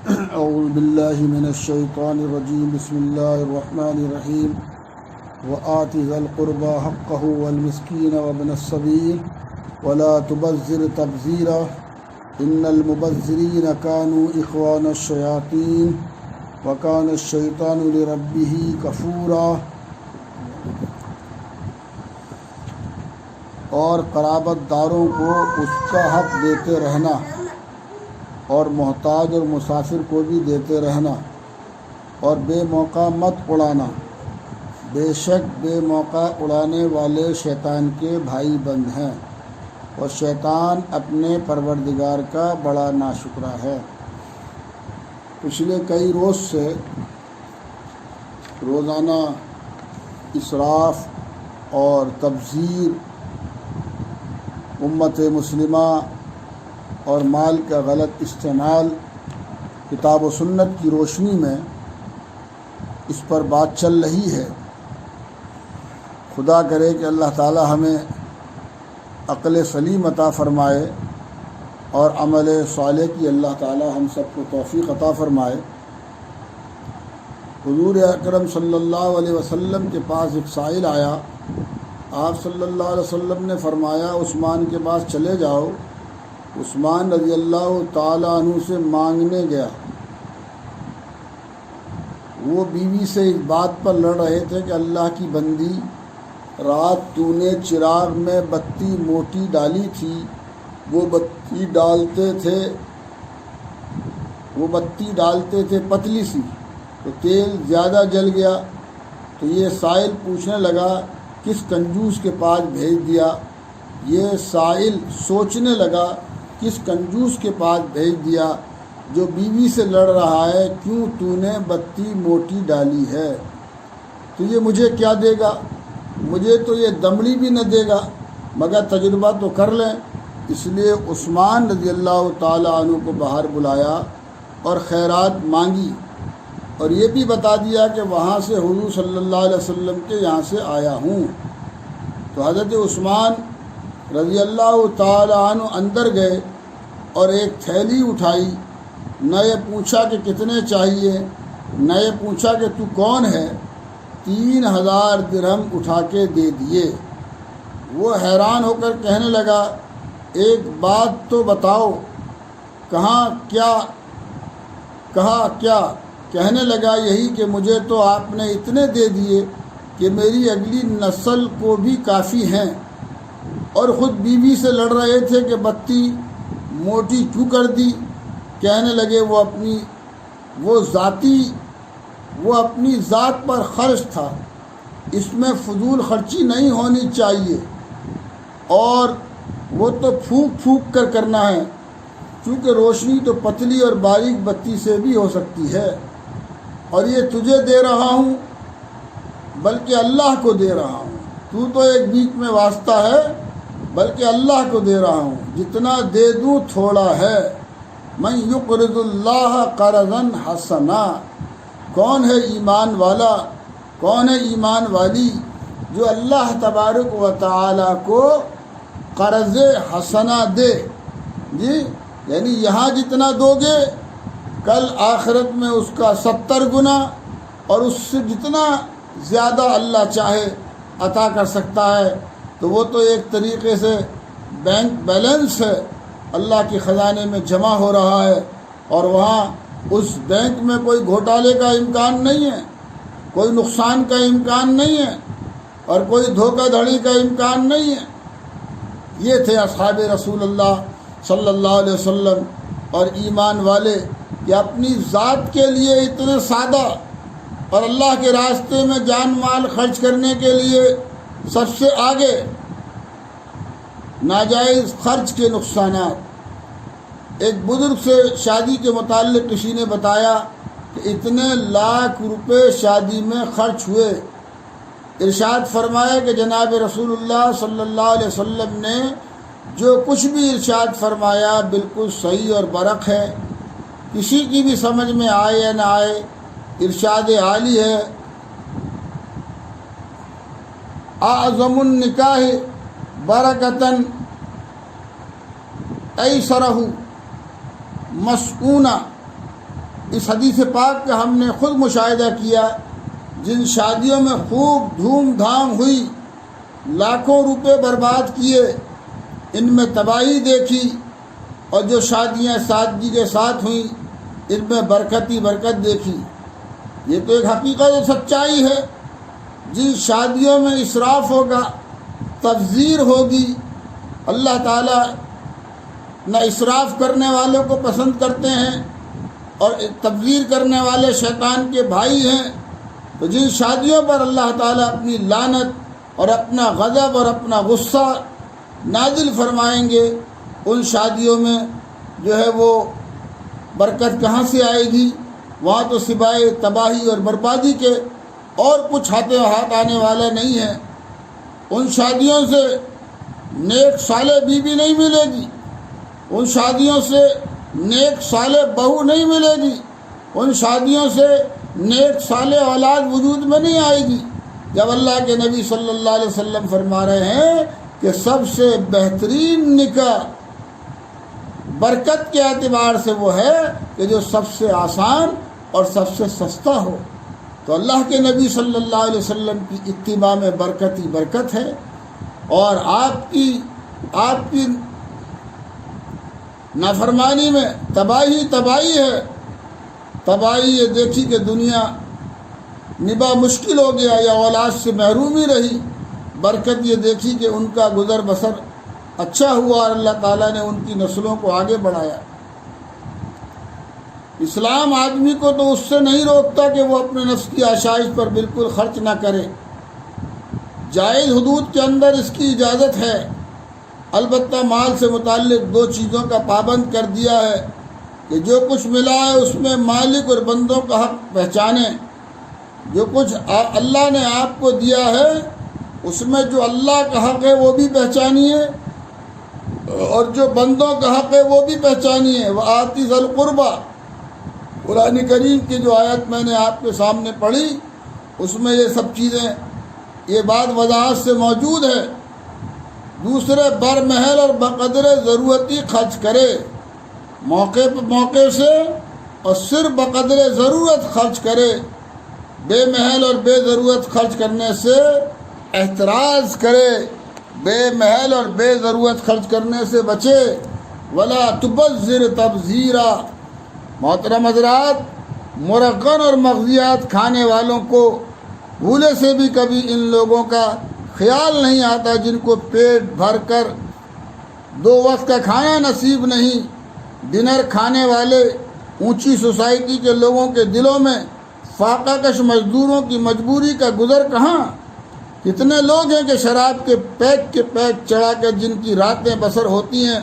اعوذ باللہ من الشیطان الرجیم بسم اللہ الرحمن الرحیم وآت ذا القربى حقه والمسکین وابن السبیل ولا تبذر تبذیرا ان المبذرین كانوا اخوان الشیاطین وكان الشیطان لربه کفورا۔ اور قرابت داروں کو اس کا حق دیتے رہنا اور محتاج اور مسافر کو بھی دیتے رہنا، اور بے موقع مت اڑانا، بے شک بے موقع اڑانے والے شیطان کے بھائی بند ہیں، اور شیطان اپنے پروردگار کا بڑا ناشکرا ہے۔ پچھلے کئی روز سے روزانہ اسراف اور تبذیر، امت مسلمہ اور مال کا غلط استعمال، کتاب و سنت کی روشنی میں اس پر بات چل رہی ہے۔ خدا کرے کہ اللہ تعالی ہمیں عقل سلیم عطا فرمائے اور عمل صالح کی اللہ تعالی ہم سب کو توفیق عطا فرمائے۔ حضور اکرم صلی اللہ علیہ وسلم کے پاس ایک سائل آیا، آپ صلی اللہ علیہ وسلم نے فرمایا عثمان کے پاس چلے جاؤ۔ عثمان رضی اللہ تعالیٰ عنہ سے مانگنے گیا۔ وہ بیوی سے اس بات پر لڑ رہے تھے کہ اللہ کی بندی، رات تو نے چراغ میں بتی موٹی ڈالی تھی، وہ بتی ڈالتے تھے پتلی سی، تو تیل زیادہ جل گیا۔ تو یہ سائل پوچھنے لگا کس کنجوس کے پاس بھیج دیا؟ یہ سائل سوچنے لگا کس کنجوس کے پاس بھیج دیا جو بیوی سے لڑ رہا ہے، کیوں تو نے بتی موٹی ڈالی ہے؟ تو یہ مجھے کیا دے گا؟ مجھے تو یہ دمڑی بھی نہ دے گا، مگر تجربہ تو کر لیں۔ اس لیے عثمان رضی اللہ تعالیٰ عنہ کو باہر بلایا اور خیرات مانگی، اور یہ بھی بتا دیا کہ وہاں سے حضور صلی اللہ علیہ وسلم کے یہاں سے آیا ہوں۔ تو حضرت عثمان رضی اللہ تعالیٰ عنہ اندر گئے اور ایک تھیلی اٹھائی، نہ یہ پوچھا کہ کتنے چاہیے، نہ یہ پوچھا کہ تو کون ہے، 3000 درہم اٹھا کے دے دیے۔ وہ حیران ہو کر کہنے لگا ایک بات تو بتاؤ، کہا کیا؟ کہنے لگا یہی کہ مجھے تو آپ نے اتنے دے دیے کہ میری اگلی نسل کو بھی کافی ہیں، اور خود بیوی سے لڑ رہے تھے کہ بتی موٹی کیوں کر دی۔ کہنے لگے وہ اپنی ذات پر خرچ تھا، اس میں فضول خرچی نہیں ہونی چاہیے، اور وہ تو پھونک کر کرنا ہے، کیونکہ روشنی تو پتلی اور باریک بتی سے بھی ہو سکتی ہے، اور یہ تجھے دے رہا ہوں بلکہ اللہ کو دے رہا ہوں، تو تو ایک بیچ میں واسطہ ہے، بلکہ اللہ کو دے رہا ہوں، جتنا دے دوں تھوڑا ہے۔ من یقرض اللہ قرضا حسنا، کون ہے ایمان والا، کون ہے ایمان والی جو اللہ تبارک و تعالی کو قرض حسنا دے؟ جی، یعنی یہاں جتنا دو گے کل آخرت میں اس کا 70 گنا، اور اس سے جتنا زیادہ اللہ چاہے عطا کر سکتا ہے۔ تو وہ تو ایک طریقے سے بینک بیلنس ہے، اللہ کے خزانے میں جمع ہو رہا ہے، اور وہاں اس بینک میں کوئی گھوٹالے کا امکان نہیں ہے، کوئی نقصان کا امکان نہیں ہے، اور کوئی دھوکہ دھڑی کا امکان نہیں ہے۔ یہ تھے اصحاب رسول اللہ صلی اللہ علیہ وسلم اور ایمان والے کہ اپنی ذات کے لیے اتنے سادہ، اور اللہ کے راستے میں جان مال خرچ کرنے کے لیے سب سے آگے۔ ناجائز خرچ کے نقصانات، ایک بزرگ سے شادی کے متعلق کسی نے بتایا کہ اتنے لاکھ روپے شادی میں خرچ ہوئے۔ ارشاد فرمایا کہ جناب رسول اللہ صلی اللہ علیہ وسلم نے جو کچھ بھی ارشاد فرمایا بالکل صحیح اور برحق ہے، کسی کی بھی سمجھ میں آئے یا نہ آئے، ارشاد عالی ہے۔ اعظم النکاح برکتاً ایسرہ مسعونہ، اس حدیث پاک کا ہم نے خود مشاہدہ کیا، جن شادیوں میں خوب دھوم دھام ہوئی، لاکھوں روپے برباد کیے، ان میں تباہی دیکھی، اور جو شادیاں سادگی کے ساتھ ہوئیں ان میں برکت ہی برکت دیکھی۔ یہ تو ایک حقیقت و سچائی ہے۔ جن شادیوں میں اسراف ہوگا، تبذیر ہوگی، اللہ تعالیٰ نہ اسراف کرنے والوں کو پسند کرتے ہیں، اور تبذیر کرنے والے شیطان کے بھائی ہیں۔ تو جن شادیوں پر اللہ تعالیٰ اپنی لعنت اور اپنا غضب اور اپنا غصہ نازل فرمائیں گے، ان شادیوں میں جو ہے وہ برکت کہاں سے آئے گی؟ وہاں تو سوائے تباہی اور بربادی کے اور کچھ ہاتھ آنے والا نہیں ہے۔ ان شادیوں سے نیک صالح بیوی نہیں ملے گی، ان شادیوں سے نیک صالح بہو نہیں ملے گی، ان شادیوں سے نیک صالح اولاد وجود میں نہیں آئے گی، جب اللہ کے نبی صلی اللہ علیہ وسلم فرما رہے ہیں کہ سب سے بہترین نکاح برکت کے اعتبار سے وہ ہے کہ جو سب سے آسان اور سب سے سستا ہو۔ تو اللہ کے نبی صلی اللہ علیہ وسلم کی اتباع میں برکت ہی برکت ہے، اور آپ کی نافرمانی میں تباہی ہے۔ تباہی یہ دیکھی کہ دنیا نبا مشکل ہو گیا یا اولاد سے محرومی رہی، برکت یہ دیکھی کہ ان کا گزر بسر اچھا ہوا اور اللہ تعالیٰ نے ان کی نسلوں کو آگے بڑھایا۔ اسلام آدمی کو تو اس سے نہیں روکتا کہ وہ اپنے نفس کی آشائش پر بالکل خرچ نہ کرے، جائز حدود کے اندر اس کی اجازت ہے، البتہ مال سے متعلق دو چیزوں کا پابند کر دیا ہے کہ جو کچھ ملا ہے اس میں مالک اور بندوں کا حق پہچانیں۔ جو کچھ اللہ نے آپ کو دیا ہے اس میں جو اللہ کا حق ہے وہ بھی پہچانیے، اور جو بندوں کا حق ہے وہ بھی پہچانیے۔ وآتی ذی القربیٰ، قرآن کریم کی جو آیت میں نے آپ کے سامنے پڑھی اس میں یہ سب چیزیں، یہ بات وضاحت سے موجود ہے۔ دوسرے برمحل اور بقدر ضرورتی خرچ کرے، موقع سے اور صرف بقدر ضرورت خرچ کرے، بے محل اور بے ضرورت خرچ کرنے سے احتراز کرے، بے محل اور بے ضرورت خرچ کرنے سے بچے۔ ولا تبذر تبذیرا، محترم حضرات، مرغن اور مغزیات کھانے والوں کو بھولے سے بھی کبھی ان لوگوں کا خیال نہیں آتا جن کو پیٹ بھر کر 2 وقت کا کھانا نصیب نہیں۔ ڈنر کھانے والے اونچی سوسائٹی کے لوگوں کے دلوں میں فاقہ کش مزدوروں کی مجبوری کا گزر کہاں؟ کتنے لوگ ہیں کہ شراب کے پیک چڑھا کر جن کی راتیں بسر ہوتی ہیں،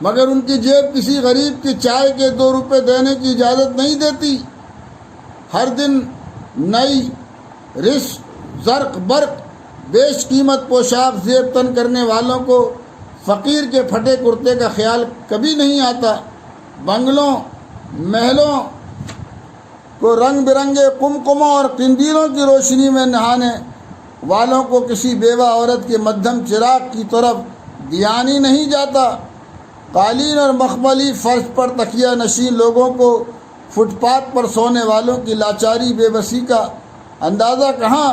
مگر ان کی جیب کسی غریب کی چائے کے 2 روپے دینے کی اجازت نہیں دیتی۔ ہر دن نئی رش زرق برق بیش قیمت پوشاک زیب تن کرنے والوں کو فقیر کے پھٹے کرتے کا خیال کبھی نہیں آتا۔ بنگلوں محلوں کو رنگ برنگے قمقموں اور قندیلوں کی روشنی میں نہانے والوں کو کسی بیوہ عورت کے مدھم چراغ کی طرف دھیان ہی نہیں جاتا۔ قالین اور مخملی فرش پر تکیہ نشین لوگوں کو فٹ پاتھ پر سونے والوں کی لاچاری بے بسی کا اندازہ کہاں؟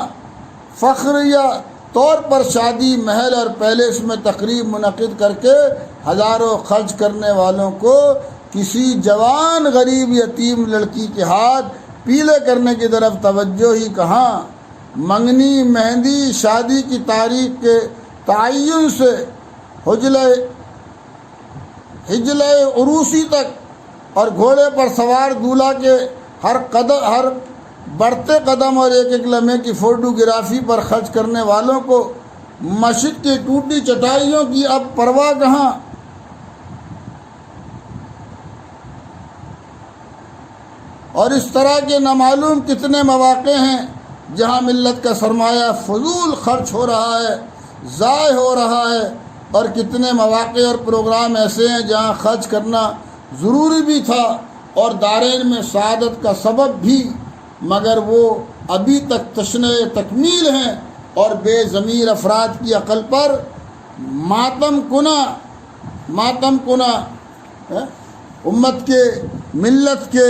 فخر یا طور پر شادی محل اور پیلس میں تقریب منعقد کر کے ہزاروں خرچ کرنے والوں کو کسی جوان غریب یتیم لڑکی کے ہاتھ پیلے کرنے کی طرف توجہ ہی کہاں؟ منگنی مہندی شادی کی تاریخ کے تعین سے حجلہ عروسی تک اور گھوڑے پر سوار دولہا کے ہر بڑھتے قدم اور ایک لمحے کی فوٹوگرافی پر خرچ کرنے والوں کو مسجد کی ٹوٹی چٹائیوں کی اب پرواہ کہاں؟ اور اس طرح کے نامعلوم کتنے مواقع ہیں جہاں ملت کا سرمایہ فضول خرچ ہو رہا ہے، ضائع ہو رہا ہے، اور کتنے مواقع اور پروگرام ایسے ہیں جہاں خرچ کرنا ضروری بھی تھا اور دارین میں سعادت کا سبب بھی، مگر وہ ابھی تک تشنہ تکمیل ہیں اور بے ضمیر افراد کی عقل پر ماتم کنا امت کے، ملت کے،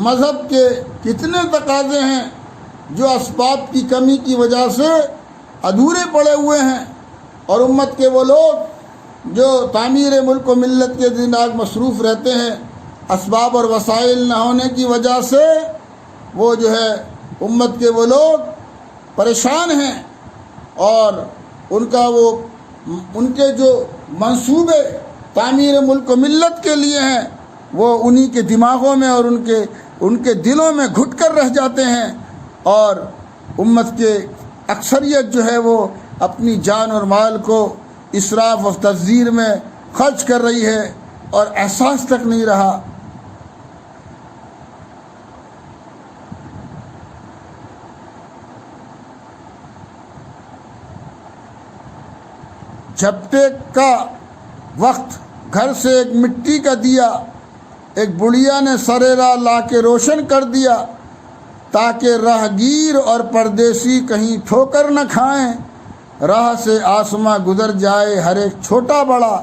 مذہب کے کتنے تقاضے ہیں جو اسباب کی کمی کی وجہ سے ادھورے پڑے ہوئے ہیں، اور امت کے وہ لوگ جو تعمیر ملک و ملت کے دن آگ مصروف رہتے ہیں، اسباب اور وسائل نہ ہونے کی وجہ سے وہ جو ہے امت کے وہ لوگ پریشان ہیں، اور ان کے جو منصوبے تعمیر ملک و ملت کے لیے ہیں وہ انہی کے دماغوں میں اور ان کے دلوں میں گھٹ کر رہ جاتے ہیں، اور امت کے اکثریت جو ہے وہ اپنی جان اور مال کو اسراف و تبذیر میں خرچ کر رہی ہے اور احساس تک نہیں رہا۔ جھپٹے کا وقت گھر سے ایک مٹی کا دیا ایک بڑھیا نے سرے راہ لا کے روشن کر دیا، تاکہ راہگیر اور پردیسی کہیں ٹھوکر نہ کھائیں۔ راہ سے آسماں گزر جائے ہر ایک چھوٹا بڑا،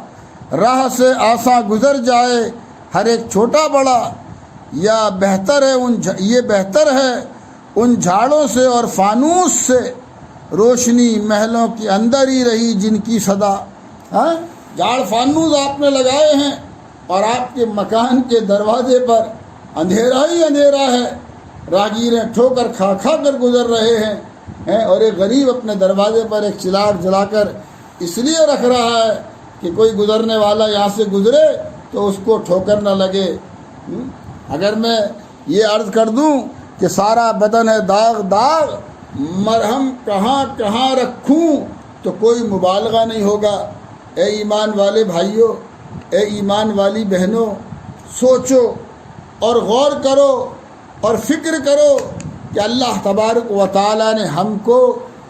راہ سے آساں گزر جائے ہر ایک چھوٹا بڑا، یہ بہتر ہے ان جھاڑوں سے اور فانوس سے، روشنی محلوں کے اندر ہی رہی جن کی صدا۔ جھاڑ فانوس آپ نے لگائے ہیں اور آپ کے مکان کے دروازے پر اندھیرا ہی اندھیرا ہے، راہگیریں ٹھوکر کھا کھا کر گزر رہے ہیں، اور ایک غریب اپنے دروازے پر ایک چراغ جلا کر اس لیے رکھ رہا ہے کہ کوئی گزرنے والا یہاں سے گزرے تو اس کو ٹھوکر نہ لگے۔ اگر میں یہ عرض کر دوں کہ سارا بدن ہے داغ داغ، مرہم کہاں کہاں رکھوں، تو کوئی مبالغہ نہیں ہوگا۔ اے ایمان والے بھائیوں، اے ایمان والی بہنوں، سوچو اور غور کرو اور فکر کرو کہ اللہ تبارک و تعالیٰ نے ہم کو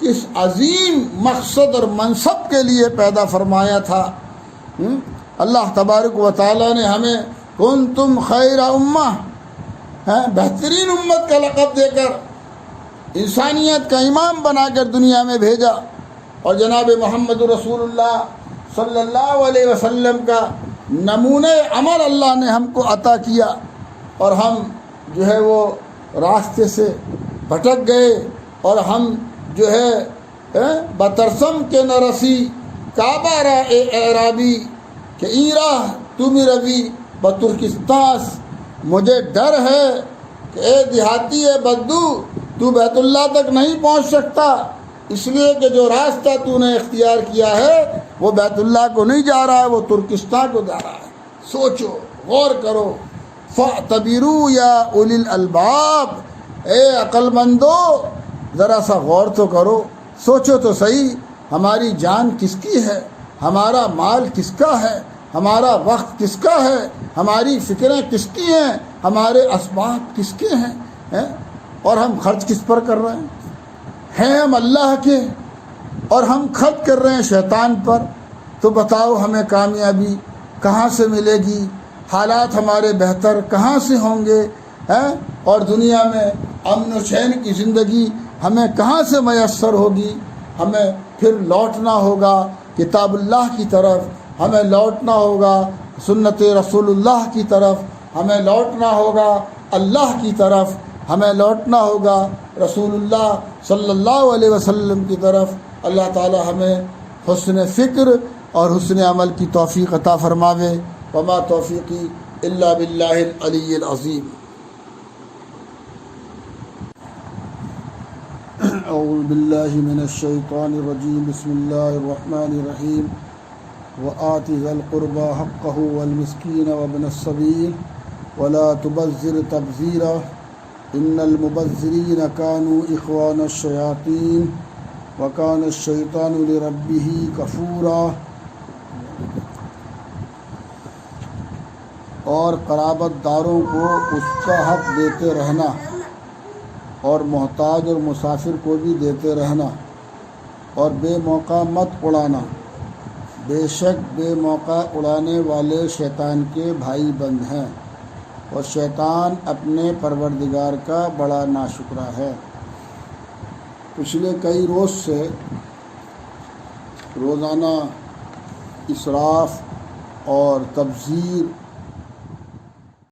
کس عظیم مقصد اور منصب کے لیے پیدا فرمایا تھا۔ اللہ تبارک و تعالیٰ نے ہمیں کنتم خیر امہ، بہترین امت کا لقب دے کر انسانیت کا امام بنا کر دنیا میں بھیجا، اور جناب محمد رسول اللہ صلی اللہ علیہ وسلم کا نمونہ عمل اللہ نے ہم کو عطا کیا، اور ہم جو ہے وہ راستے سے بھٹک گئے، اور ہم جو ہے بترسم کے نہ رسی کعبہ را اے اعرابی کہ این راہ تم روی بترکستاس، مجھے ڈر ہے کہ اے دیہاتی اے بدو تو بیت اللہ تک نہیں پہنچ سکتا، اس لیے کہ جو راستہ تو نے اختیار کیا ہے وہ بیت اللہ کو نہیں جا رہا ہے، وہ ترکستان کو جا رہا ہے۔ سوچو، غور کرو، فاعتبروا یا اولی الالباب، اے عقل مندو ذرا سا غور تو کرو، سوچو تو صحیح، ہماری جان کس کی ہے، ہمارا مال کس کا ہے، ہمارا وقت کس کا ہے، ہماری فکریں کس کی ہیں، ہمارے اسباب کس کے ہیں، اور ہم خرچ کس پر کر رہے ہیں ہم اللہ کے، اور ہم خرچ کر رہے ہیں شیطان پر۔ تو بتاؤ ہمیں کامیابی کہاں سے ملے گی، حالات ہمارے بہتر کہاں سے ہوں گے، اور دنیا میں امن و چین کی زندگی ہمیں کہاں سے میسر ہوگی۔ ہمیں پھر لوٹنا ہوگا کتاب اللہ کی طرف، ہمیں لوٹنا ہوگا سنت رسول اللہ کی طرف، ہمیں لوٹنا ہوگا اللہ کی طرف، ہمیں لوٹنا ہوگا رسول اللہ صلی اللہ علیہ وسلم کی طرف۔ اللہ تعالی ہمیں حسن فکر اور حسن عمل کی توفیق عطا فرماوے۔ وما توفیقی الا باللہ العلی العظیم۔ اعوذ باللہ من الشیطان الرجیم، بسم اللہ الرحمن الرحیم۔ وآت ذا القربى حقه والمسکین وابن السبیل ولا تبذر تبذیرا ان المبذرین كانوا اخوان الشیاطین وكان الشیطان لربه کفورا۔ اور قرابت داروں کو اس کا حق دیتے رہنا، اور محتاج اور مسافر کو بھی دیتے رہنا، اور بے موقع مت اڑانا، بے شک بے موقع اڑانے والے شیطان کے بھائی بند ہیں، اور شیطان اپنے پروردگار کا بڑا ناشکرا ہے۔ پچھلے کئی روز سے روزانہ اسراف اور تبذیر